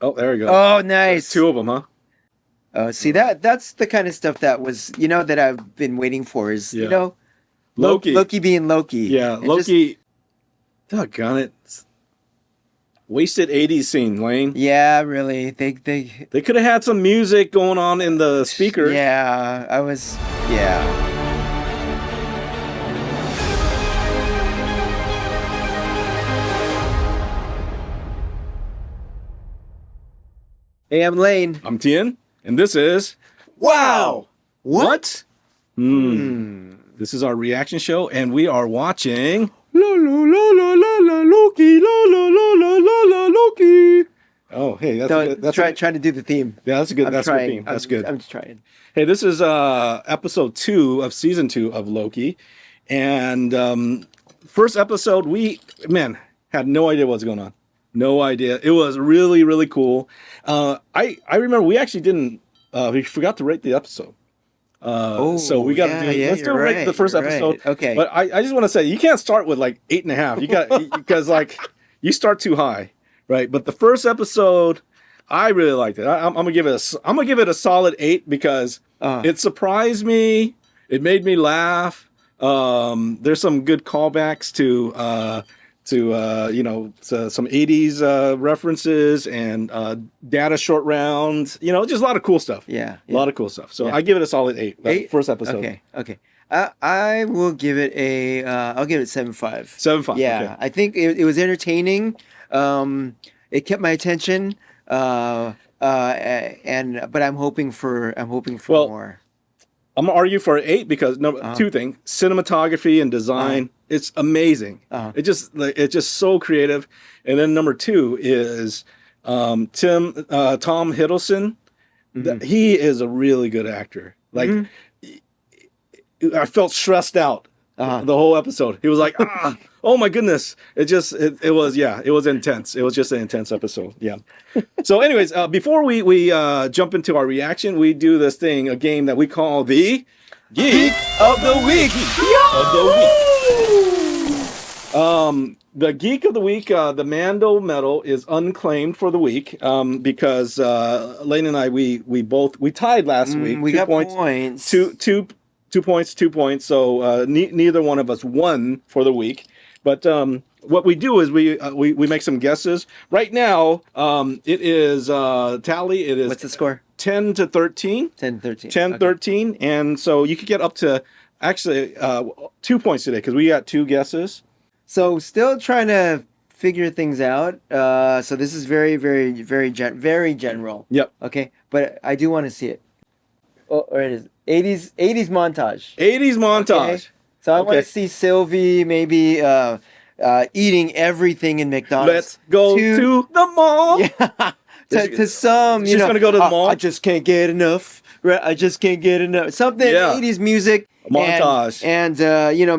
Oh, there we go. Oh, nice. Two of them, huh? See, that's the kind of stuff that was, that I've been waiting for is, Loki. Loki being Loki. Yeah, And Loki. Doggone it. Wasted 80s scene, Layne. Yeah, really. They could have had some music going on in the speaker. Yeah, yeah. Hey, I'm Layne. I'm Thien, and this is Wow. What? This is our reaction show, and we are watching La la la la la la Loki, la la la la la la Loki. Oh, hey, that's good. That's trying to do the theme. Yeah, that's a good. I'm that's trying. a good theme. That's good. I'm just trying. Hey, this is episode 2 of season 2 of Loki, and first episode we had no idea what's going on. No idea. It was really, really cool. I remember we actually didn't. We forgot to rate the episode. So we got to do. Let's do rate the first episode. Okay. But I just want to say you can't start with like 8.5. You got because like you start too high, right? But the first episode, I really liked it. I'm gonna give it a solid 8 because it surprised me. It made me laugh. There's some good callbacks to some 80s references and data short rounds, just a lot of cool stuff. Yeah. A lot of cool stuff. So I give it a solid 8. 8? First episode. Okay. I will give it I'll give it 7.5. 7.5. Yeah. Okay. I think it was entertaining. It kept my attention. But I'm hoping for more. I'm gonna argue for 8 because two things: cinematography and design. It's amazing. It's just so creative. And then number 2 is Tom Hiddleston. He is a really good actor. Like I felt stressed out the whole episode. He was like, oh my goodness. It was intense. It was just an intense episode. Yeah. So anyways, before we jump into our reaction, we do this thing, a game that we call the Geek of the Week. The Geek of the Week, the Mando medal is unclaimed for the week because Layne and I, we tied last week. We got points. 2 points, 2 points. So neither one of us won for the week. But what we do is we make some guesses. Right now, it is tally. It is what's the score? 10-13. 10-13. 10-13, and so you could get up to actually 2 points today because we got 2 guesses. So still trying to figure things out. So this is very, very, very, very general. Yep. Okay, but I do want to see it. Oh, or it is 80s montage. 80s montage. Okay? So I want to see Sylvie maybe eating everything in McDonald's. Let's go to the mall. Yeah. to some, she's gonna go to the mall. I just can't get enough. Right? I just can't get enough. Something 80s music. Montage. And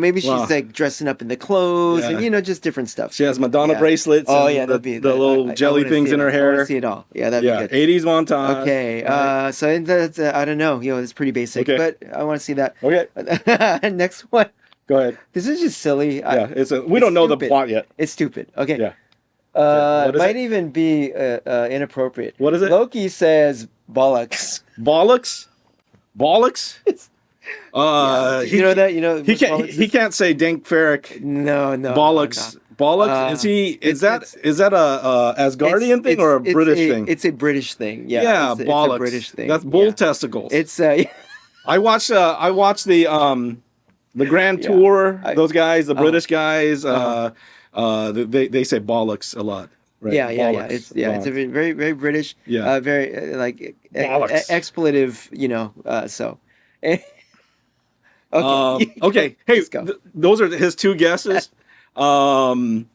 maybe she's like dressing up in the clothes and just different stuff. She has Madonna bracelets. Oh and yeah, the little jelly things in her hair. I want to see it all. Yeah, that'd be good. 80s montage. Okay. Right. So that's I don't know. It's pretty basic, but I want to see that. Okay. Next one. Go ahead. This is just silly. We don't know the plot yet. It's stupid. Okay. Yeah. It might even be inappropriate. What is it? Loki says bollocks. Bollocks? It's he can't say Dank Ferrick. No. Bollocks. No. Bollocks? Is that a Asgardian thing or a British thing? It's a British thing. Yeah. Yeah, bollocks. It's a British thing. That's bull testicles. It's I watched the Grand Tour. Those guys, the British guys, they say bollocks a lot. Right? Yeah. It's a very, very British. Yeah. Very expletive. So. Okay. Hey, those are his 2 guesses. My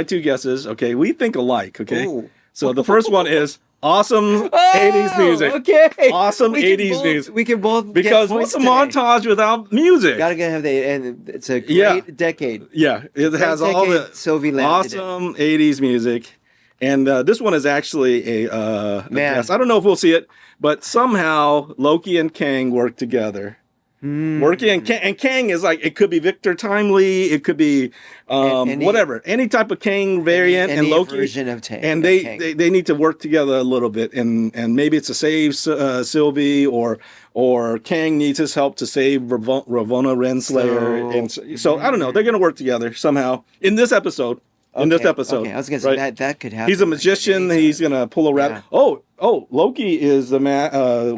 2 guesses. Okay, we think alike. Okay. Ooh. So the first one is awesome 80s music. Okay. Awesome 80s music. We can both because what's a montage without music? Gotta have and it's a great decade. Yeah, it has all the Sylvie awesome 80s music. And this one is actually a guess. I don't know if we'll see it, but somehow Loki and Kang work together. working. And Kang is like, it could be Victor Timely, it could be whatever, any type of Kang variant, and Loki version of Kang. And they need to work together a little bit, and maybe it's to save Sylvie, or Kang needs his help to save Ravonna Renslayer. So I don't know. They're gonna work together somehow in this episode. Okay, I was gonna say that could happen. He's a magician. He's gonna pull a rabbit. Yeah. Oh, Loki is the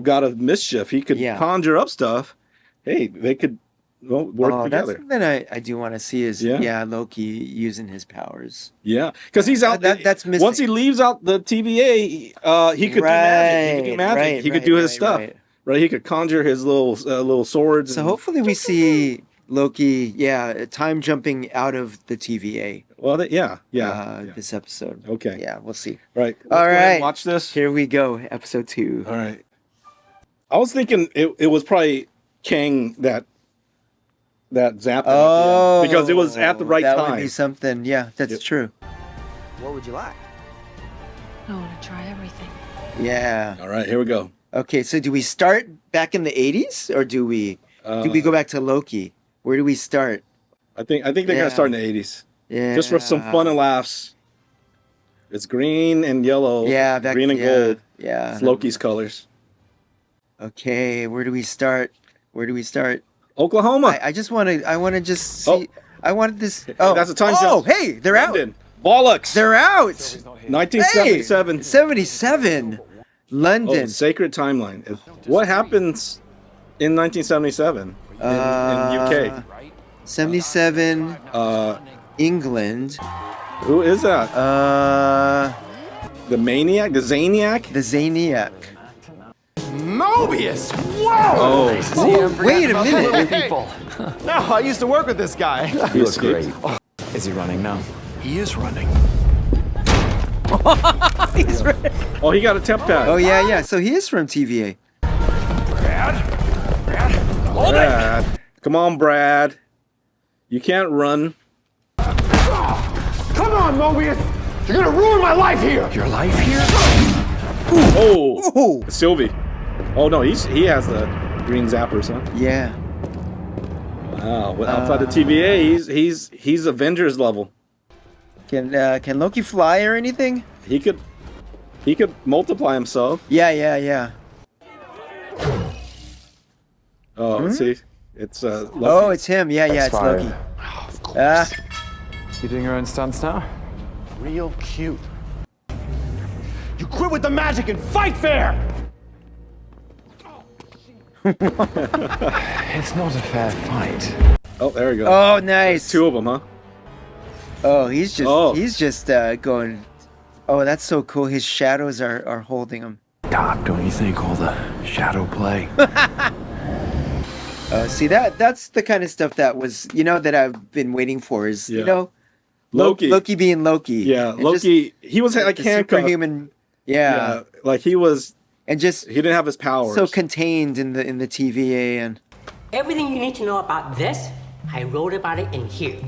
god of mischief. He could conjure up stuff. Hey, they could work together. That's something I do want to see is Loki using his powers. Yeah, because he's out. That's missing. Once he leaves out the TVA, he could do magic. He could do his stuff. Right, he could conjure his little swords. So hopefully we see Loki, time jumping out of the TVA. Well, this episode. Okay. Yeah, we'll see. Right. All right. Watch this. Here we go. Episode 2. All right. I was thinking it was probably Kang that zapped him because it was at the right time. That would be something. Yeah, that's true. What would you like? I want to try everything. Yeah. All right. Here we go. Okay. So do we start back in the 80s or do we go back to Loki? Where do we start? I think they're gonna start in the 80s. Yeah. Just for some fun and laughs. It's green and yellow. Yeah. Green and gold. Yeah. It's Loki's colors. Okay. Where do we start? Oklahoma. I just want to. I want to just see. I wanted this. Oh, that's a time jump. Oh, hey, they're London. out. Bollocks. They're out. 1977. Hey, 77. London. Sacred timeline. What happens in 1977 in UK? 77. England. Who is that? The Maniac? The Zaniac? The Zaniac. Mobius! Whoa! Oh, wait a minute. People. No, I used to work with this guy. He look great. Is he running now? He is running. He's running. Oh, he got a temp pad. Oh, yeah. So he is from TVA. Brad. Come on, Brad. You can't run. Come on, Mobius! You're gonna ruin my life here! Your life here? Oh, Sylvie. Oh no, he has the green zappers, huh? Yeah. Wow. Well, outside the TVA, he's Avengers level. Can Loki fly or anything? He could multiply himself. Yeah. Oh, let's see. It's Loki. Oh, it's him. Yeah, it's Loki. Oh, of course. You doing your own stunts now? Real cute. You quit with the magic and fight fair! It's not a fair fight. Oh, there we go. Oh, nice. Two of them, huh? Oh, he's just going. Oh, that's so cool. His shadows are holding him. Doc, don't you think all the shadow play? See, that's the kind of stuff that was, that I've been waiting for is, Loki being Loki. Yeah, Loki, he was like handcuffed. Superhuman. Yeah. Like he was, and just he didn't have his powers. So contained in the TVA and. Everything you need to know about this, I wrote about it in here.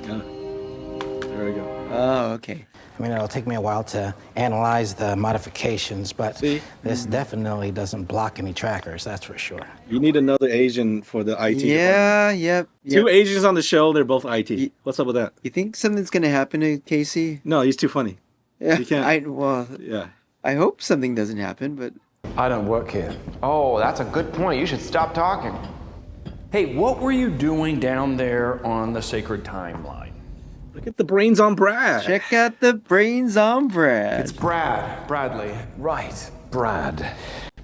Yeah. There we go. Oh, okay. I mean, it'll take me a while to analyze the modifications, but this definitely doesn't block any trackers, that's for sure. You need another Asian for the IT department. Yep. Two Asians on the show, they're both IT. What's up with that? You think something's going to happen to Casey? No, he's too funny. Yeah, you can't. I hope something doesn't happen, but... I don't work here. Oh, that's a good point. You should stop talking. Hey, what were you doing down there on the sacred timeline? Look at the brains on Brad. Check out the brains on Brad. It's Bradley. Right, Brad.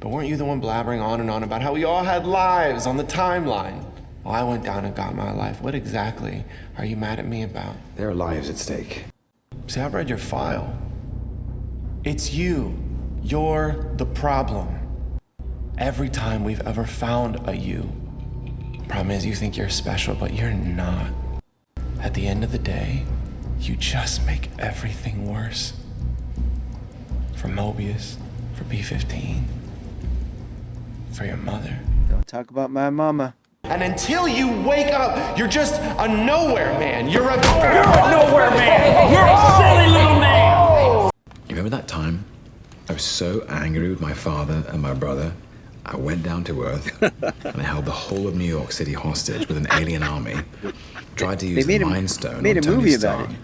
But weren't you the one blabbering on and on about how we all had lives on the timeline? Well, I went down and got my life. What exactly are you mad at me about? There are lives at stake. See, I've read your file. It's you. You're the problem. Every time we've ever found a you. Problem is, you think you're special, but you're not. At the end of the day, you just make everything worse. For Mobius, for B-15, for your mother. Don't talk about my mama. And until you wake up, you're just a nowhere man. You're a nowhere man. You're a silly little man. You remember that time? I was so angry with my father and my brother, I went down to Earth and I held the whole of New York City hostage with an alien army. Tried to use the Mind Stone made on a Tony movie Stark. about it.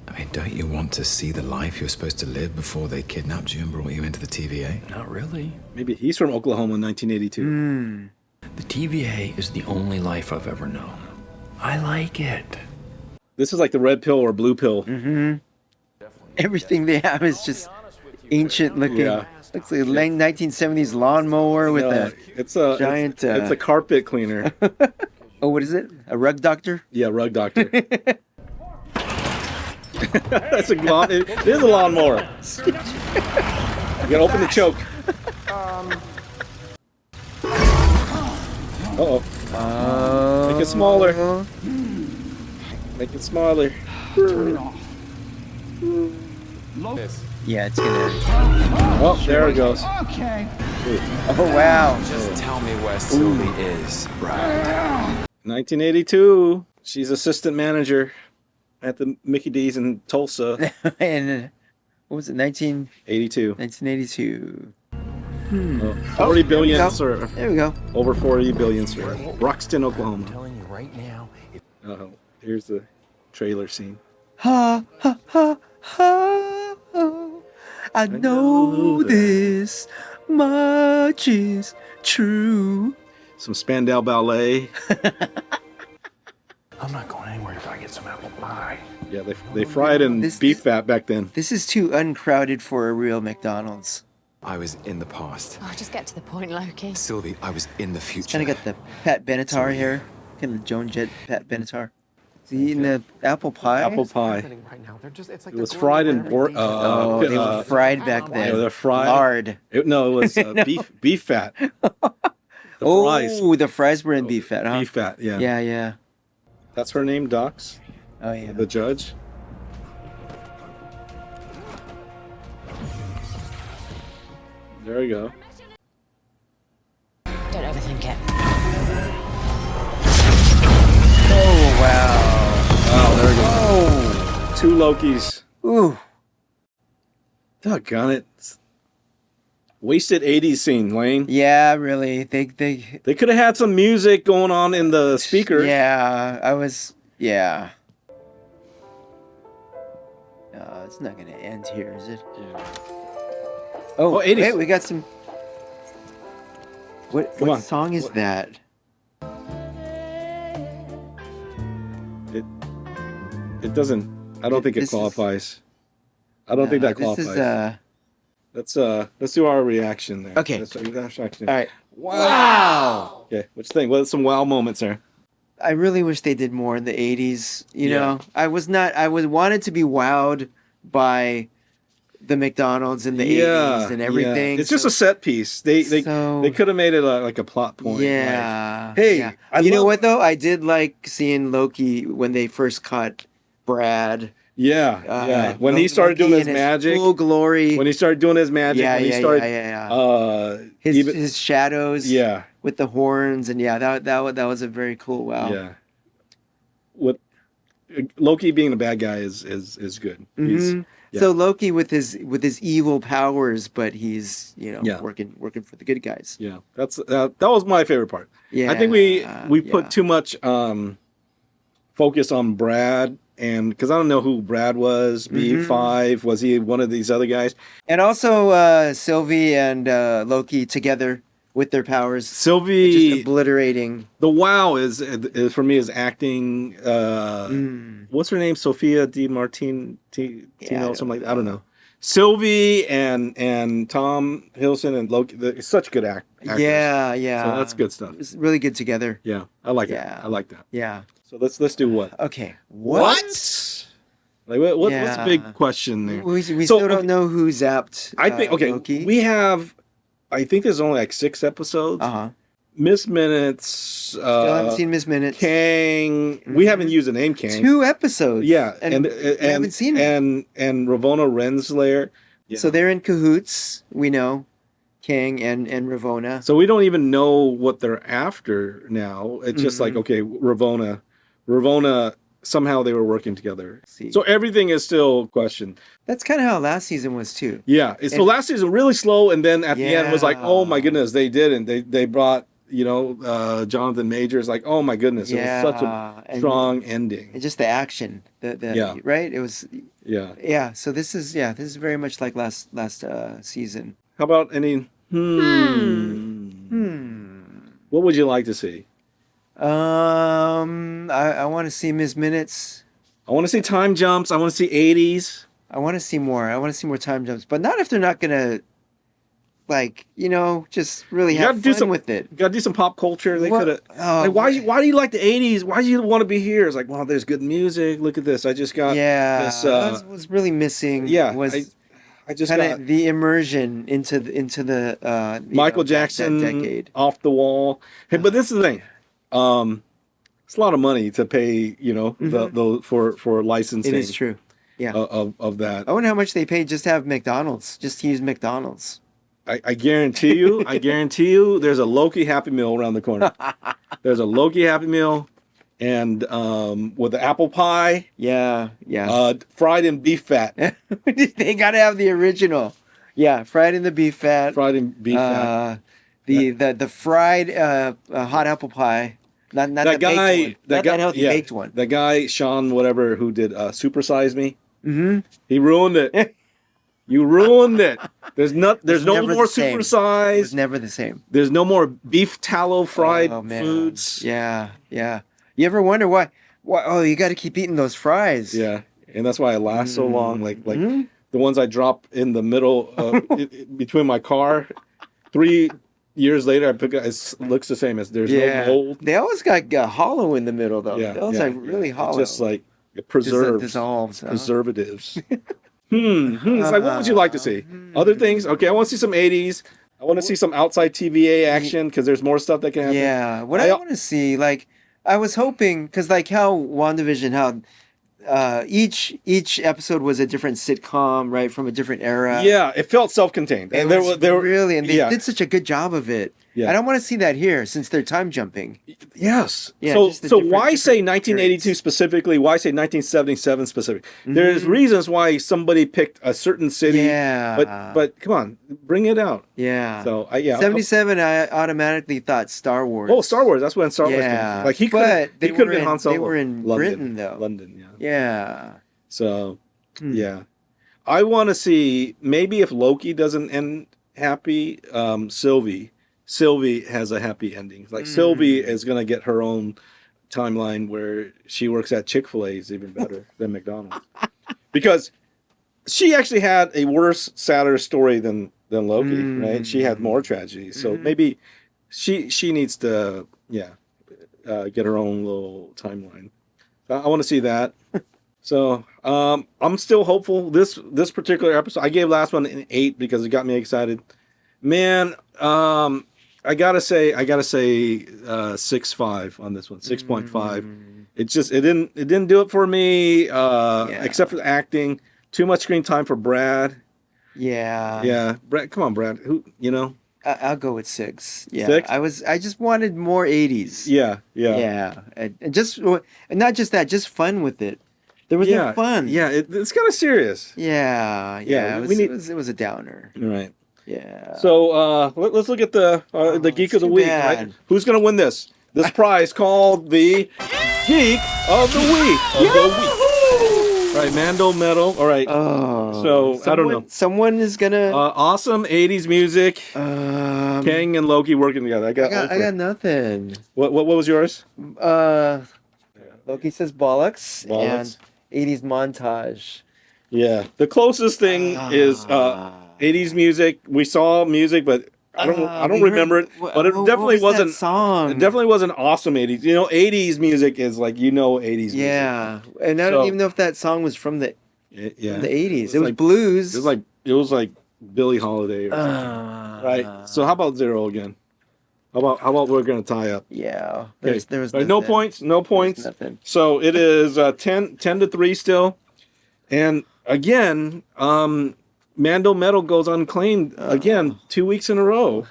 I mean, don't you want to see the life you're supposed to live before they kidnapped you and brought you into the TVA? Not really. Maybe he's from Oklahoma in 1982. The TVA is the only life I've ever known. I like it. This is like the red pill or blue pill. Everything they have is just ancient looking. Yeah. Looks like a 1970s lawnmower with a It's a giant. It's a carpet cleaner. Oh, what is it? A rug doctor? Yeah, rug doctor. That's a lawn. It is a lawnmower. You gotta open the choke. Uh-oh. Make it smaller. Make it smaller. Turn it off. Yeah, it's gonna. Oh, there it goes. Okay. Oh wow. Just tell me where Sylvie is, Brad. 1982. She's assistant manager at the Mickey D's in Tulsa. And what was it? 82. 1982. 40 billion, go. sir. There we go. Over 40 billion, sir. Roxton, Oklahoma. telling you right now. Uh-oh. Here's the trailer scene. Ha ha ha ha. I know this much is true. Some Spandau Ballet. I'm not going anywhere until I get some apple pie. Yeah, they fried in beef fat back then. This is too uncrowded for a real McDonald's. I was in the past. Oh, just get to the point, Loki. Sylvie, I was in the future. Kind of got the Pat Benatar here. Kind of Joan Jett Pat Benatar. Is he eating the apple pie? Apple pie. Right now, they're just, it's like It was fried in they were fried back then. they're fried. Lard. No, it was beef fat. The fries. Oh, the fries were in beef fat, huh? Beef fat, yeah. Yeah, yeah. That's her name, Docs, Oh, yeah. the judge. There we go. Don't overthink it. Oh, wow. Oh, there we go. Oh. 2 Lokis. Ooh. Doggone it. Wasted 80s scene, Layne. Yeah, really. They They could have had some music going on in the speaker. Yeah, yeah. It's not gonna end here, is it? Yeah. Oh, 80s. wait, we got some. What Come on. song is that? It doesn't. I don't think it This is- qualifies. I don't think that This qualifies. is Let's do our reaction there. Okay. Let's do our reaction. all right. Wow. Okay. What you think? What are some wow moments there? I really wish they did more in the 80s. You Yeah. know, I wanted to be wowed by the McDonald's in the 80s and everything. Yeah. It's just a set piece. They could have made it like a plot point. Yeah. Like, hey, yeah. I you know love- what though? I did like seeing Loki when they first caught Brad. Yeah. When he started doing Loki his in magic. full glory. When he started doing his magic. Yeah, when he yeah, started, yeah. His shadows. Yeah. With the horns and that was a very cool wow. Yeah. What Loki being a bad guy is good. Mm-hmm. Yeah. So Loki with his evil powers, but he's Yeah. working for the good guys. Yeah, that was my favorite part. Yeah, I think we put yeah. too much focus on Brad, and because I don't know who Brad was. B5, was he one of these other guys? And also Sylvie and Loki together with their powers. Sylvie, Just obliterating. the wow is for me is acting. What's her name? Sophia Di Martino, something like that. I don't know. Sylvie and Tom Hiddleston and Loki, they're such good actors. Yeah. So that's good stuff. It's really good together. Yeah, I like it. Yeah. I like that. Yeah. So let's do what? Okay. Like what's Yeah. the big question there? We So, still don't okay, know who zapped. I think Loki. we have. I think there's only like 6 episodes. Miss Minutes. Still haven't seen Miss Minutes. Kang. We haven't used the name Kang. 2 episodes. Yeah, and we haven't seen it. And Ravonna Renslayer. Yeah. So they're in cahoots. We know, Kang and Ravonna. So we don't even know what they're after now. It's just like, okay, Ravonna somehow they were working together. See. So everything is still questioned. That's kind of how last season was too. Yeah. So last season really slow, and then at the end was like, oh my Yeah. goodness, they did, and they brought Jonathan Majors. Like, oh my goodness, it was such a strong ending. And just the action, Yeah. right? It was Yeah. yeah. So this is very much like last season. How about any? What would you like to see? I want to see Ms. Minutes. I want to see time jumps. I want to see 80s. I want to see more. I want to see more time jumps, but not if they're not gonna, like, just really You have gotta do fun some with it. You gotta do some pop culture. They What- could have. oh, why do you like the 80s? Why do you want to be here? It's like, well, there's good music. Look at this. I just got this. That's what's really missing. Yeah, was I just kind got of the immersion into the Michael that Jackson decade. off the wall. Hey, but this is the thing. It's a lot of money to pay. The for licensing. It is true. Yeah. Of that. I wonder how much they paid just to have McDonald's, just to use McDonald's. I guarantee you, there's a Loki Happy Meal around the corner. There's a Loki Happy Meal, and with the apple pie. Yeah. Fried in beef fat. They gotta have the original. Yeah, fried in the beef fat. Fried in beef fat. The fried hot apple pie. Not That the guy, baked one. Not that healthy baked one. That guy, Sean, whatever, who did Super Size Me. Mm-hmm. He ruined it. You ruined it. There's no never more the same. Super Size. It's never the same. There's no more beef tallow fried Oh, man. foods. Yeah. You ever wonder why? Oh, you got to keep eating those fries. Yeah, and that's why I last so long. Like Mm-hmm. the ones I drop in the middle between my car. 3 years later, I pick it. It looks the same as there's no mold. They always got hollow in the middle though. Yeah, They always like really hollow. Just like it preserves, dissolves. Huh? preservatives. It's like, what would you like to see? Other things? Okay, I want to see some 80s. I want to see some outside TVA action because there's more stuff that can happen. Yeah, what I want to see, like, I was hoping, because like how WandaVision, how each episode was a different sitcom, right, from a different era. Yeah, it felt self-contained. And they did such a good job of it. Yeah. I don't want to see that here since they're time jumping. Yes. Yeah, so just the so different- why say different 1982 periods. specifically? Why say 1977 specifically? There's reasons why somebody picked a certain city. Yeah. But come on, bring it out. Yeah. So 77, I automatically thought Star Wars. Oh, Star Wars. That's when Star Wars came. Yeah. Like he But could have been Han Solo. They were in London. Britain though. London, yeah. Yeah. So yeah. I want to see maybe if Loki doesn't end happy, Sylvie has a happy ending. Like Sylvie is gonna get her own timeline where she works at Chick-fil-A is even better than McDonald's. Because she actually had a worse, sadder story than Loki, right? She had more tragedies. So maybe she needs to get her own little timeline. I want to see that. So I'm still hopeful. This particular episode, I gave last one an 8 because it got me excited. Man, I gotta say 6.5 on this one, 6.5. It didn't do it for me. Except for the acting. Too much screen time for Brad. Yeah. Yeah, Brad. Come on, Brad. I'll go with 6. Yeah. 6? I just wanted more 80s. Yeah. And not just that, just fun with it. There was no fun. Yeah, it's kind of serious. Yeah. It was a downer. Right. Yeah. So let's look at the Geek of the Week. Right? Who's gonna win this prize called the Geek of the Week? Right, Mando medal. All right. So I don't know. Someone is gonna awesome 80s music. Kang and Loki working together. I got nothing. What was yours? Loki says bollocks. And 80s montage. Yeah. The closest thing is 80s music. We saw music, but I don't remember it. But it definitely wasn't song. It definitely wasn't awesome 80s. 80s music is like 80s music. Yeah. And I don't even know if that song was from the from the 80s. It was like blues. It was like Billie Holiday or something. Right. So how about 0 again? How about we're gonna tie up? Yeah. Okay. There was no points. No points. Nothing. So it is 10-3 still. And again, Mando medal goes unclaimed again 2 weeks in a row.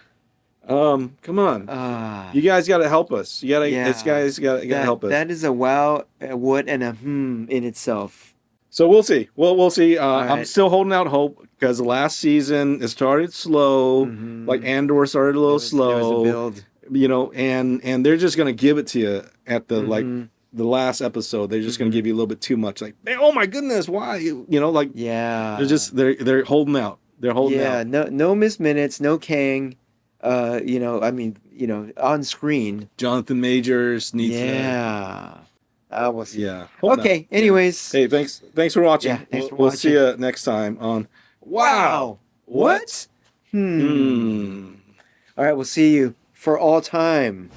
Come on. You guys got to help us. You gotta, Yeah. This guys got to help us. That is a wow, a what, and a in itself. So we'll see. We'll see. I'm right. still holding out hope because the last season it started slow. Like Andor started a little slow. There was a build. You know, and they're just gonna give it to you at the like the last episode. They're just gonna give you a little bit too much. Like, oh my goodness, why? You know, like they're holding out. They're holding out. Yeah, no missed minutes, no Kang. You know, I mean, you know, on screen. Jonathan Majors needs. Yeah. I will see. Yeah. Okay. Anyways. Hey, thanks for watching. Yeah, thanks for We'll watching. see you next time on. Wow. What? All right. We'll see you for all time.